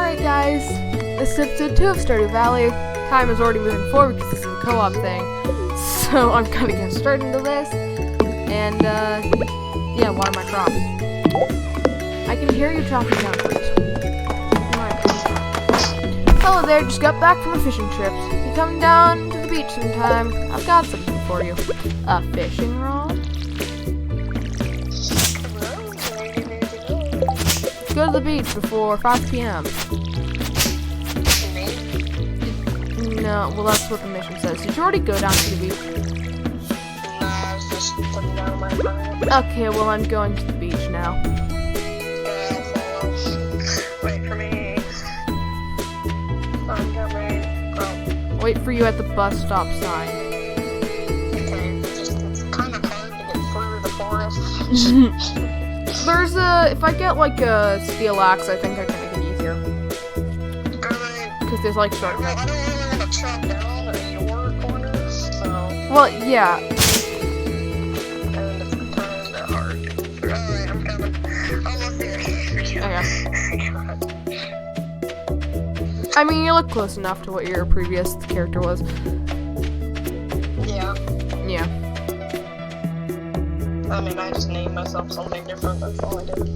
Alright guys, this is episode 2 of Stardew Valley. Time is already moving forward because this is a co-op thing. So I'm gonna get straight into this. And yeah, water my crops. I can hear you chopping down trees. Hello there, just got back from a fishing trip. You come down to the beach sometime. I've got something for you. A fishing rod? Go to the beach before 5 p.m. No, well that's what the mission says. Did you already go down to the beach? Nah, I was just putting down my phone. Okay, well I'm going to the beach now. Wait for me. I'm coming. Oh. Wait for you at the bus stop sign. Okay, it's kind of hard to get through the forest. There's if I get like a steel axe, I think I can make it easier. Because there's like short I don't really want to chop down your corners, so. Well, yeah. And it's kind of hard. Alright, I'm coming. Almost there. Okay. I mean, you look close enough to what your previous character was. Yeah. Yeah. I mean, I just named myself something different, that's all I did.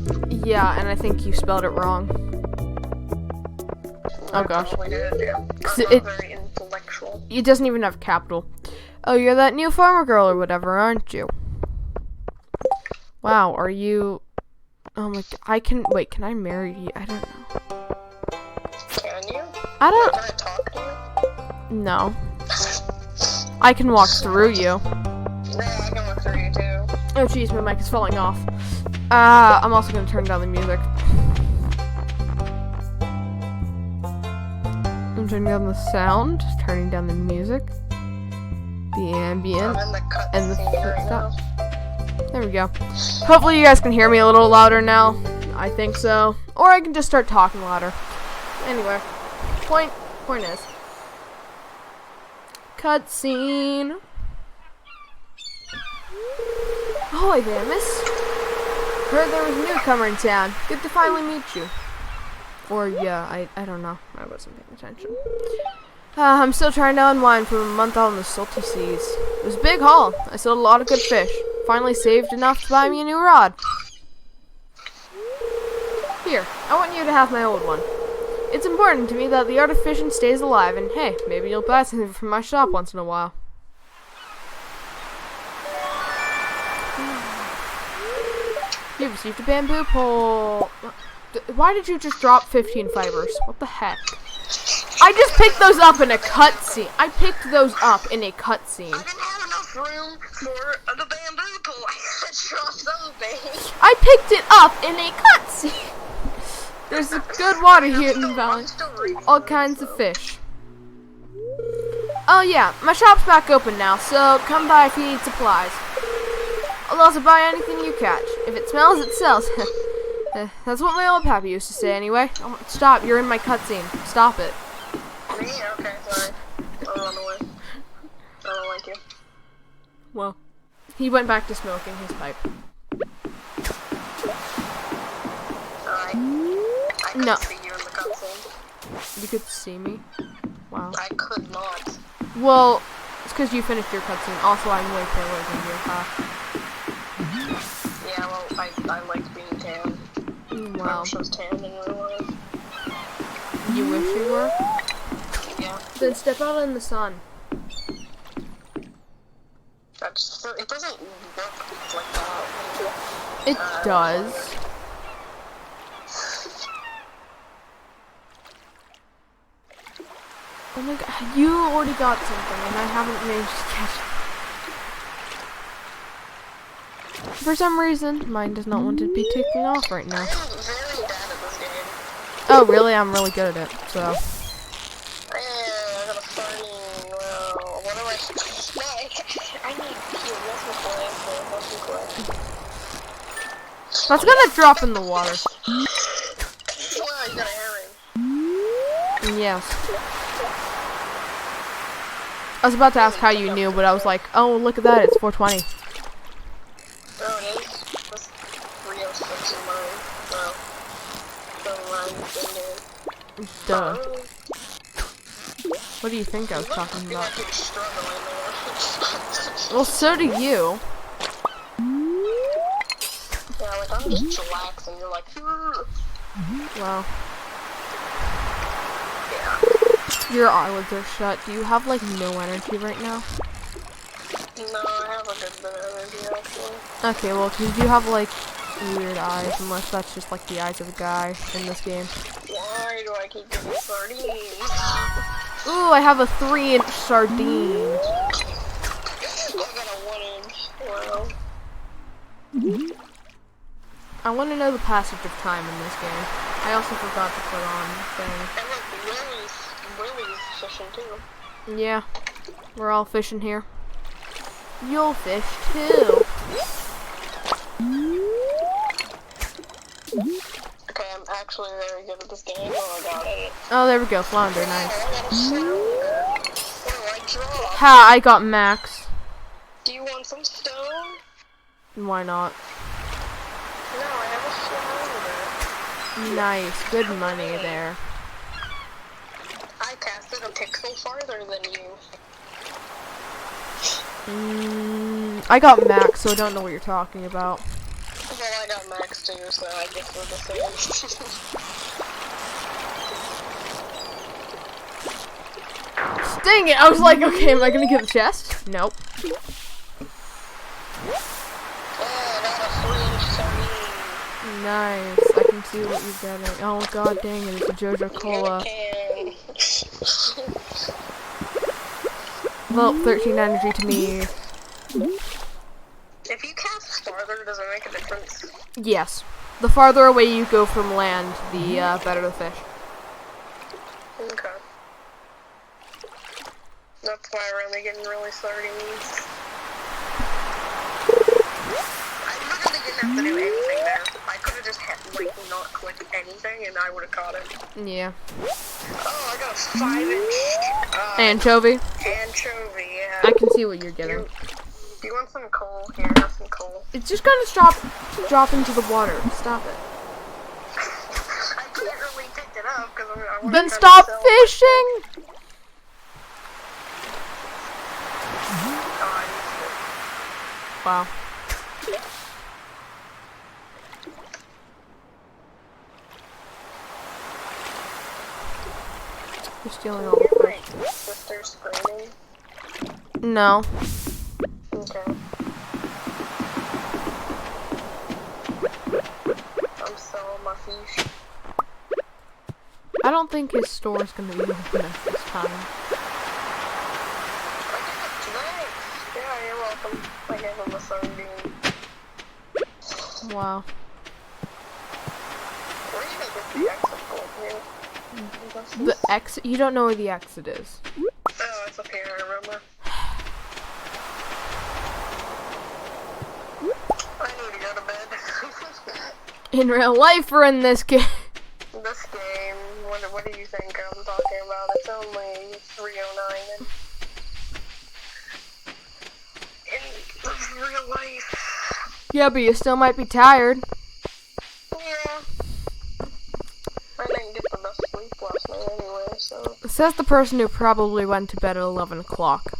Yeah, and I think you spelled it wrong. Oh gosh. I did, yeah. I'm not very intellectual. It doesn't even have capital. Oh, you're that new farmer girl or whatever, aren't you? Wow, are you... Oh my god, can I marry you? I don't know. Can you? I don't... Can I talk to you? No. I can walk through you. Yeah, I can walk through you too. Oh jeez, my mic is falling off. I'm also gonna turn down the music. I'm turning down the sound, turning down the music, the ambient, I'm in the and the cutscene right now. footstep. There we go. Hopefully you guys can hear me a little louder now. I think so. Or I can just start talking louder. Anyway, point is, cutscene. Ahoy there, miss. Heard there was a newcomer in town. Good to finally meet you. Or, yeah, I don't know. I wasn't paying attention. I'm still trying to unwind from a month out in the salty seas. It was a big haul. I sold a lot of good fish. Finally saved enough to buy me a new rod. Here, I want you to have my old one. It's important to me that the art of fishing stays alive, and hey, maybe you'll buy something from my shop once in a while. You received a bamboo pole. Why did you just drop 15 fibers? What the heck? I just picked those up in a cutscene. I picked those up in a cutscene. I didn't have enough room for the bamboo pole. I dropped something. I picked it up in a cutscene. There's a good water here in the valley. All kinds of fish. Oh yeah, my shop's back open now, so come by if you need supplies. I'll also buy anything you catch. If it smells, it sells. That's what my old pappy used to say anyway. Oh, stop, you're in my cutscene. Stop it. Me? Okay, sorry. I'll run away. I don't like you. Well, he went back to smoking his pipe. Alright. I could No. see you in the cutscene. You could see me. Wow. I could not. Well, it's because you finished your cutscene. Also, I'm way paler than you, huh? Yeah, well, I liked being tan. I Wow. wish I was tan in real life. You wish you were? Yeah. Then step out in the sun. That's, it doesn't look like that. It does. Oh my god, you already got something and I haven't managed to catch it. For some reason, mine does not want to be taking off right now. I'm very bad at this game. Oh really? I'm really good at it, so. Yeah, I got a funny, well, what do I I need to That's gonna drop in the water. Wow, you got a herring. Yes. I was about to ask how you knew, but I was like, oh, look at that, it's 420. Oh, it is? That's 306 in mine. Well, never mind, it's in there. Duh. What do you think I was talking feel about? like you're struggling there. Well, so do you. Yeah, like I'm just chillaxing. You're like, Wow. yeah. Your eyelids are shut. Do you have, like, no energy right now? No, I have a good bit of energy actually. Okay, well, because you have, like, weird eyes, unless that's just, like, the eyes of a guy in this game. Why do I keep getting sardines? Ooh, I have a 3-inch sardine. I got a 1-inch. Wow. I want to know the passage of time in this game. I also forgot to put on the And look, Willie's fishing too. thing. Yeah, we're all fishing here. You'll fish too. Okay, I'm actually very good at this game. Oh, I got it. Oh, there we go. Flounder, nice. Oh, I got a flounder. What do I draw? Ha, I got max. Do you want some stone? Why not? No, I have a flounder. Nice. Good money there. I casted a pixel farther than you. I got max, so I don't know what you're talking about. Well, I got max too, so I guess we're the same. Dang it! I was like, okay, am I gonna get the chest? Nope. Oh, I got a 3-inch sardine. Nice. I can see what you're getting. Oh god dang it, it's a Jojo Cola. Well, 13 energy to me. If you cast farther, does it make a difference? Yes. The farther away you go from land, the better the fish. Okay. That's why I'm really getting really sardines. I literally didn't have to do anything there. I could have just not clicked anything and I would have caught it. Yeah. Oh, I got a 5-inch Anchovy? anchovy, yeah. I can see what you're getting. Do you want some coal? Here, have some coal. It's just gonna drop into the water. Stop it. I can't really pick it up because I want to Then stop fishing! Wow. You're stealing all the Hear fish. my sister screaming. No. Okay. I'm selling my fish. I don't think his store is gonna be open at this time. Thanks. Yeah, you're welcome. I gave him a sardine. Wow. Where do you get the exit from here? The exit? You don't know where the exit is. Oh, it's up here, I remember. I need to go to bed. In real life or in this game? This game, what do you think I'm talking about? It's only 3:09 in real life. Yeah, but you still might be tired. Yeah. I didn't get the best sleep last night anyway, so. Says the person who probably went to bed at 11 o'clock.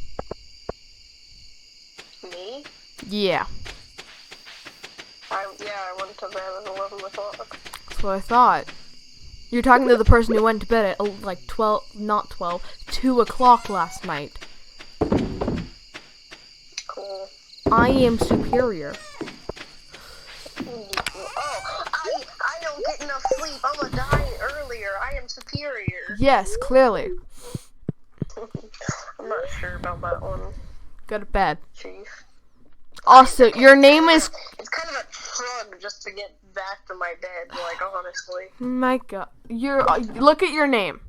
Me? Yeah. I went to bed at 11 o'clock. That's what I thought. You're talking to the person who went to bed at like 2 o'clock last night. Cool. I am superior. Oh, I don't get enough sleep. I'm gonna die earlier. I am superior. Yes, clearly. I'm not sure about that one, Go to bed. Chief. Also, your name is... It's kind of a shrug just to get back to my bed, like, honestly. My god. Look at your name.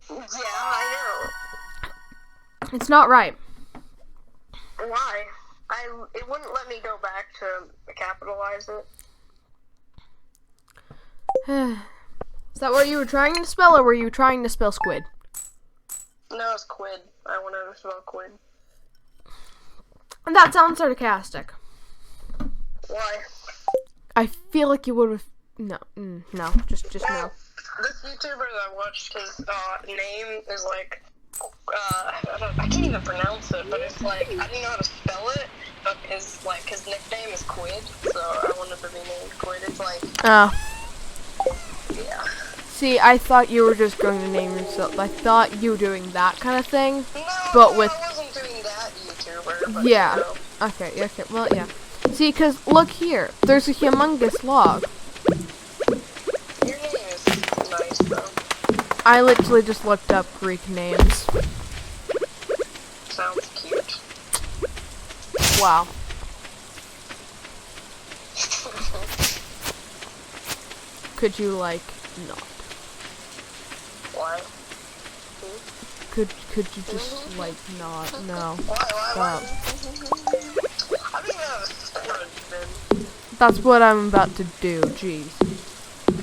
Yeah, I know. It's not right. Why? It wouldn't let me go back to capitalize it. Is that what you were trying to spell, or were you trying to spell squid? No, it's quid. I wanted to spell quid. That sounds sarcastic. Why? I feel like you would have... No, no, just no. This YouTuber that I watched, his name is like, I can't even pronounce it, but it's like, I didn't know how to spell it, but his nickname is Quid, so I wanted to be named Quid. It's like, Oh. yeah. See, I thought you were just going to name yourself. I thought you were doing that kind of thing. No, but with... I wasn't doing that YouTuber, but yeah. you know. Okay, well, yeah. See, because, look here. There's a humongous log. Your name is nice, though. I literally just looked up Greek names. Sounds cute. Wow. Could you, like, not? Why? Could you just, like, not? No. Why? Stop. I don't even have a storage bin. That's what I'm about to do, jeez.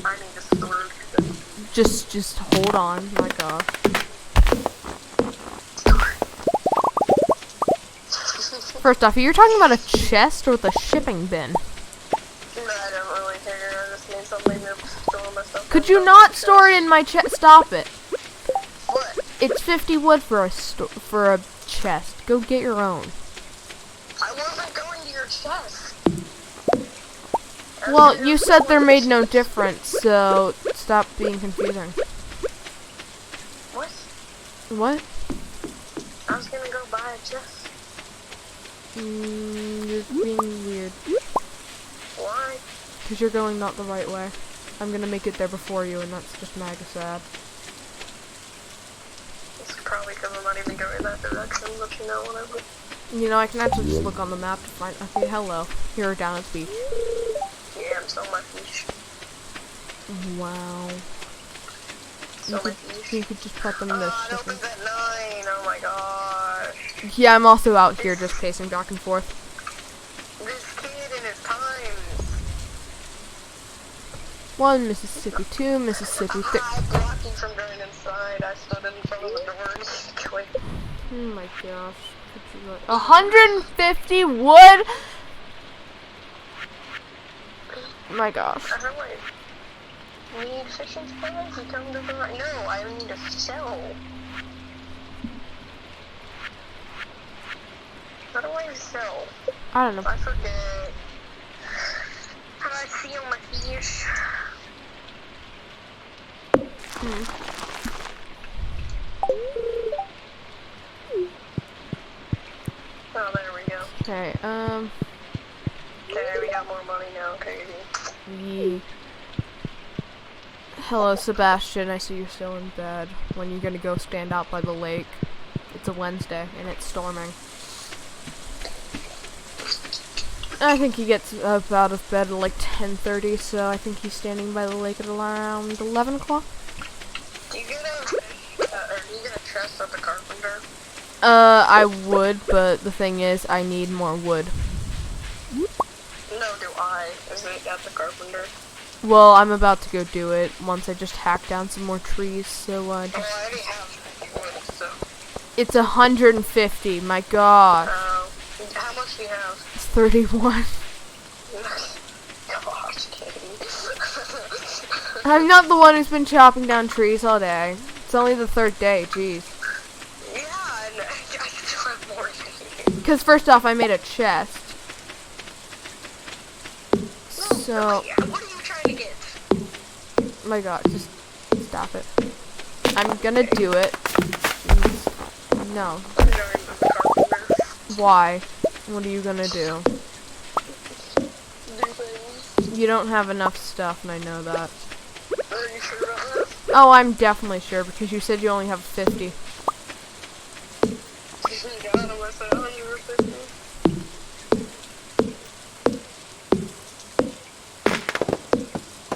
I need a storage bin. Just hold on, my gosh. First off, you're talking about a chest or the shipping bin? No, I don't really care. I just need something to store my stuff. Could you not store it in my chest? Stop it. What? It's 50 wood for a chest. Go get your own. I wasn't going to your chest. Well, you said there made no difference, so stop being confusing. What? What? I was gonna go buy a chest. You're being weird. Why? Because you're going not the right way. I'm gonna make it there before you, and that's just mega sad. It's probably because I'm not even going that direction, but you know, whatever. You know, I can actually just look on the map to find... Okay, hello. You're down at the beach. Yeah, I'm so my fish. Wow. So my fish. You could just put them in the It shipping. opens at 9. Oh my gosh. Yeah, I'm also out here just pacing back and forth. This kid and his times. 1, Mississippi, 2, Mississippi, 3. I blocked you from going inside. I stood in front of the door and quick. Oh my gosh. 150 wood? My gosh. We need fishing supplies? You come to the right. No, I need to sell. How do I sell? I don't know. I forget. How do I seal my fish? Oh, there we go. Okay, Okay, we got more money now, crazy. yeah. Hello, Sebastian. I see you're still in bed. When you gonna go stand out by the lake? It's a Wednesday, and it's storming. I think he gets up out of bed at like 10:30, so I think he's standing by the lake at around 11 o'clock. Do you get a chest at the carpenter? I would, but the thing is, I need more wood. No, do I. Is it at the carpenter? Well, I'm about to go do it once I just hack down some more trees, so, Oh, I already have wood, so... It's 150, my god. How much do you have? It's 31. Gosh, Katie. I'm not the one who's been chopping down trees all day. It's only the 3rd day, jeez. Yeah, and I still have more than you. Because first off, I made a chest. So, What are you trying to get? my god, just stop it. I'm gonna do it. No. Why? What are you gonna do? Do things. You don't have enough stuff, and I know that. Are you sure about that? Oh, I'm definitely sure, because you said you only have 50. God, unless I 150.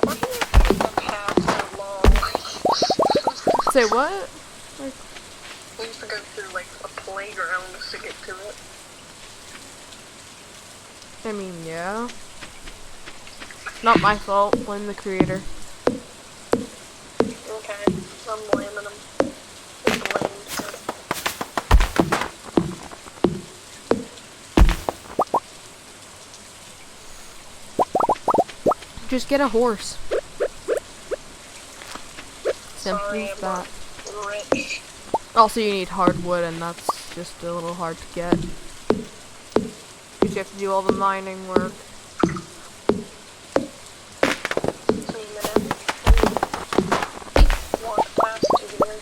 Why do you think the path so long? Say what? We used to go through like a playground just to get to it. I mean, yeah. Not my fault. Blame the creator. Okay, I'm blaming him. I'm blamed. Just get a horse. Simple Sorry, as I'm that. not rich. Also, you need hardwood, and that's just a little hard to get. Because you have to do all the mining work. 2 minutes. Walk past here.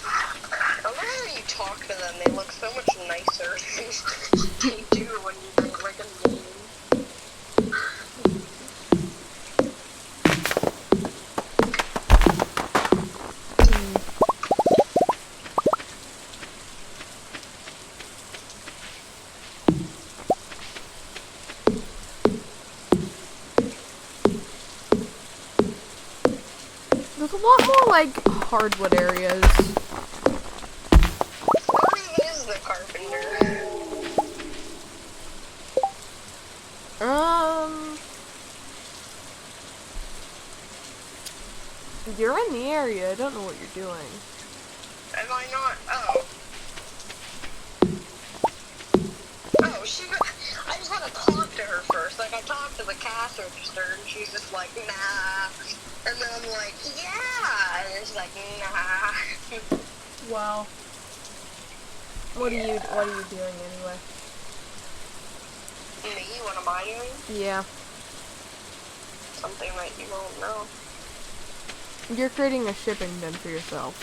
I love how you talk to them. They look so much nicer than you do when you make like a meme. There's a lot more, like, hardwood areas. Where even is the carpenter? You're in the area. I don't know what you're doing. Am I not? Oh. Oh, I just had to talk to her first. Like, I talked to the cash register, and she's just like, nah. And then I'm like, yeah. And it's like, nah. Wow. What are you doing anyway? Me? What am I doing? Yeah. Something that you won't know. You're creating a shipping bin for yourself.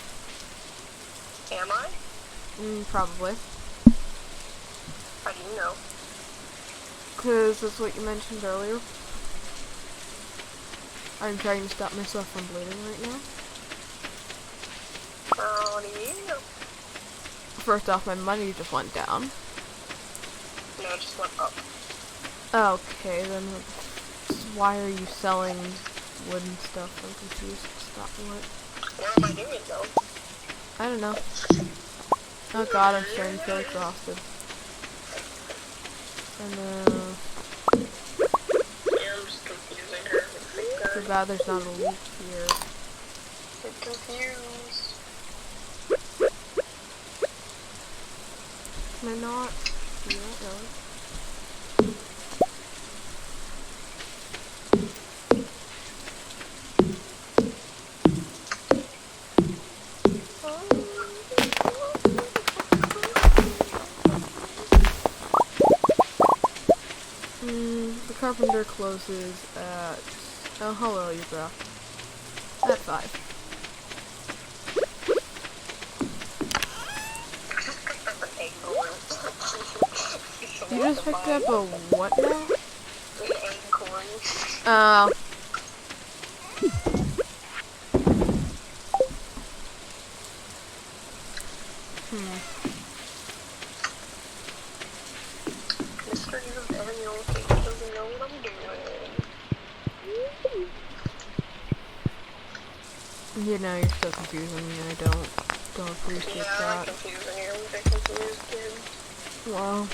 Am I? Probably. How do you know? Because that's what you mentioned earlier. I'm trying to stop myself from bleeding right now. How do you know? First off, my money just went down. No, it just went up. Okay, then why are you selling wooden stuff? I'm confused. Stop what? What am I doing, though? I don't know. Oh god, I'm starting to feel exhausted. And Yeah, I'm just confusing her. too bad there's not a leak here. I'm confused. Can I not do that, really? The carpenter closes at... Oh, hello, you bro. At 5. You just picked up a what now? An acorn. Mr. Daniel doesn't know what I'm doing. You know, you're so confusing me. I don't appreciate Yeah, I'm that. confusing you. I'm a confused kid. Wow.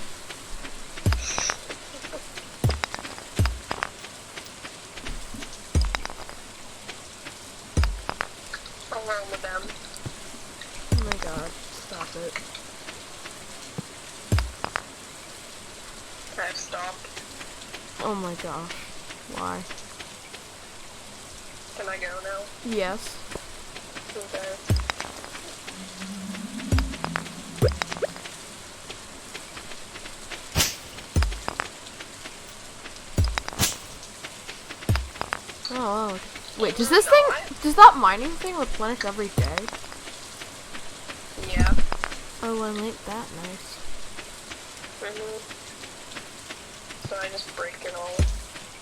What's wrong with them? Oh my god, stop it. I've stopped. Oh my gosh. Why? Can I go now? Yes. Okay. Oh, wait, does that mining thing replenish every day? Yeah. Oh, I like that. Nice. So I just break it all,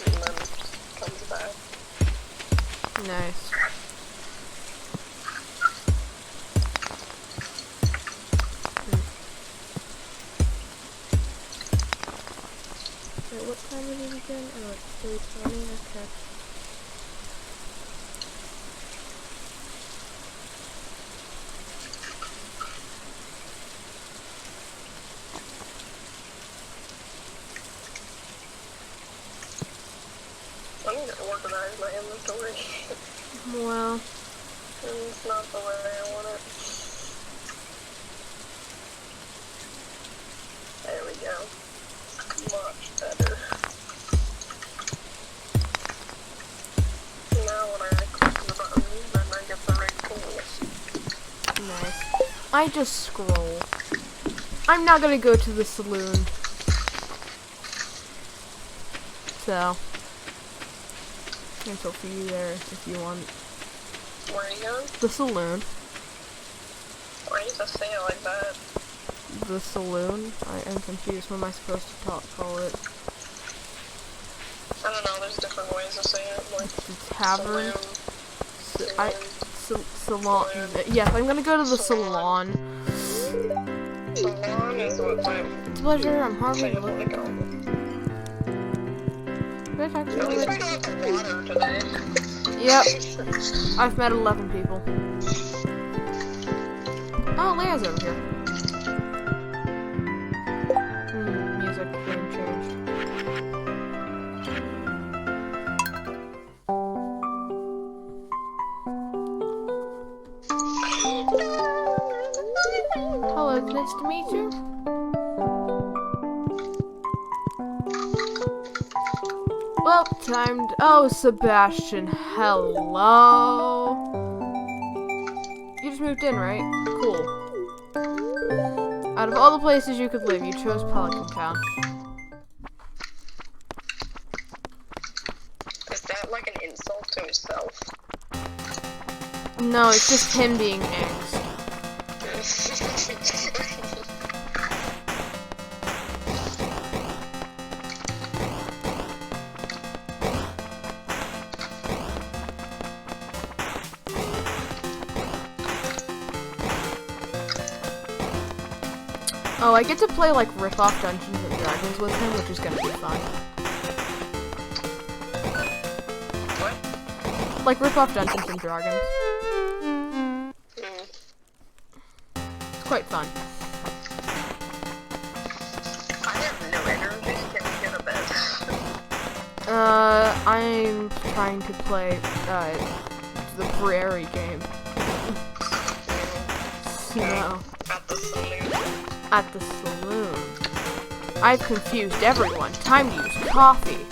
and then it just comes back. Nice. Wait, what time is it again? Oh, it's 3:20. Okay. I need to organize my inventory. Well, It's not the way I want it. There we go. Much better. Now when I click the button, then I I just scroll. I'm not gonna go to the saloon. So, cancel for you there if you want. Where are you going? The saloon. Why do you just say it like that? The saloon? I am confused. What am I supposed to call it? I don't know, there's different ways to say it. Like, The tavern? Salon. Yes, I'm gonna go to the salon. Salon is what time? It's a pleasure. I'm hardly Want to looking. go. Did I talk to At least we you? got the water today. Yep. I've met 11 people. Oh, Leia's over here. Music game changed. Hello, nice to meet you. Well, timed. Oh, Sebastian, hello. You just moved in, right? Cool. Out of all the places you could live, you chose Pelican Town. Is that like an insult to himself? No, it's just him being angst. Oh, I get to play like rip-off Dungeons and Dragons with him, which is gonna be fun. What? Like rip-off Dungeons and Dragons. It's quite fun. I have no energy. Can we get a bed? I'm trying to play, the Prairie game. So, At the saloon. at the saloon. I've confused everyone. Time to use coffee.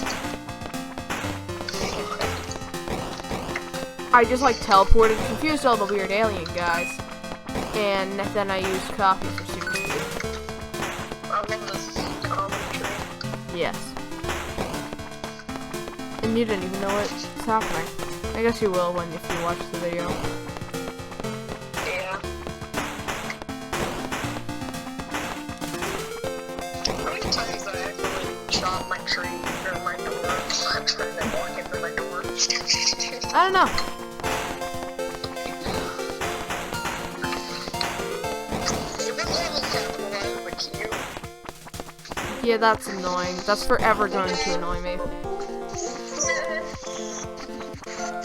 I just like teleported, confused all the weird alien guys, and then I used coffee for super speed. I love this commentary. Yes. And you didn't even know what's happening. I guess you will if you watch the video. Yeah. How many times did I actually chop my tree or my door? I'm trying to walk in through my door. I don't know. It wasn't even capitalized with Q. Yeah, that's annoying. That's forever going to annoy me. It's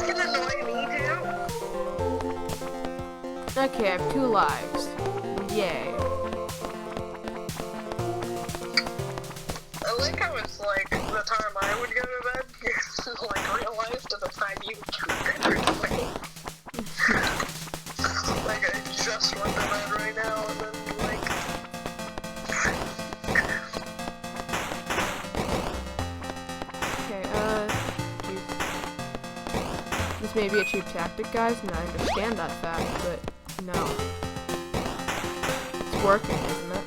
gonna annoy me too. Okay, I have 2 lives. Yay. I like how it's like the time I would go to bed, like real life, to the time you go to bed. Like I just went to bed right now, and then like. Okay, geez. This may be a cheap tactic, guys, and I understand that fact, but no. It's working, isn't it?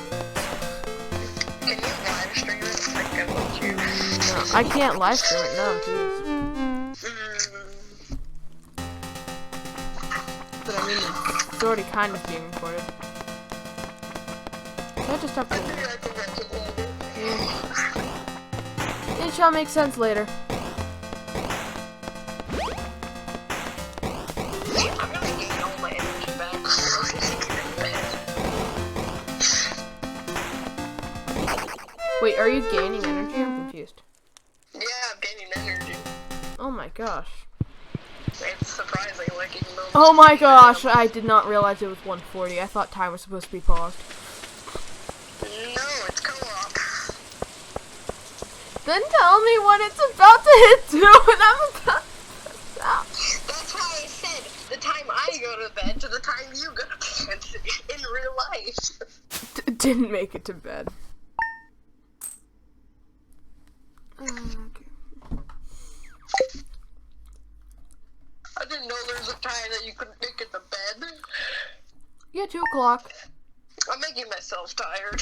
Can you live stream it? Like I want you. No, I can't live stream it, no, jeez. But I mean, it's already kind of being recorded. Can I just have I to... think I can watch it later. Yeah. It shall make sense later. I'm gonna gain all my energy back before I get in bed. Wait, are you gaining energy? I'm confused. Yeah, I'm gaining energy. Oh my gosh. It's surprising, like even though. Oh my gosh, I did not realize it was 1:40. I thought time was supposed to be paused. No, it's co-op. Then tell me when it's about to hit 2 and I'm about to stop. That's why I said the time I go to bed to the time you go to bed in real life. Didn't make it to bed. Okay. I didn't know there was a time that you couldn't make it to bed. Yeah, 2 o'clock. I'm making myself tired.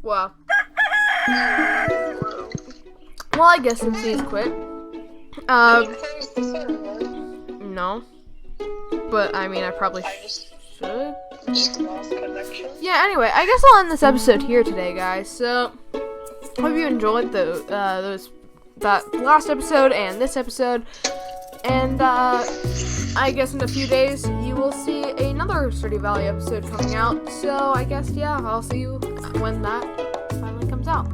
Well, I guess since he's quit. No. But, I mean, I probably should. Just lost connection. Yeah, anyway, I guess I'll end this episode here today, guys. So, hope you enjoyed that last episode and this episode. And, I guess in a few days, you will see another Stardew Valley episode coming out. So, I guess, yeah, I'll see you when that finally comes out.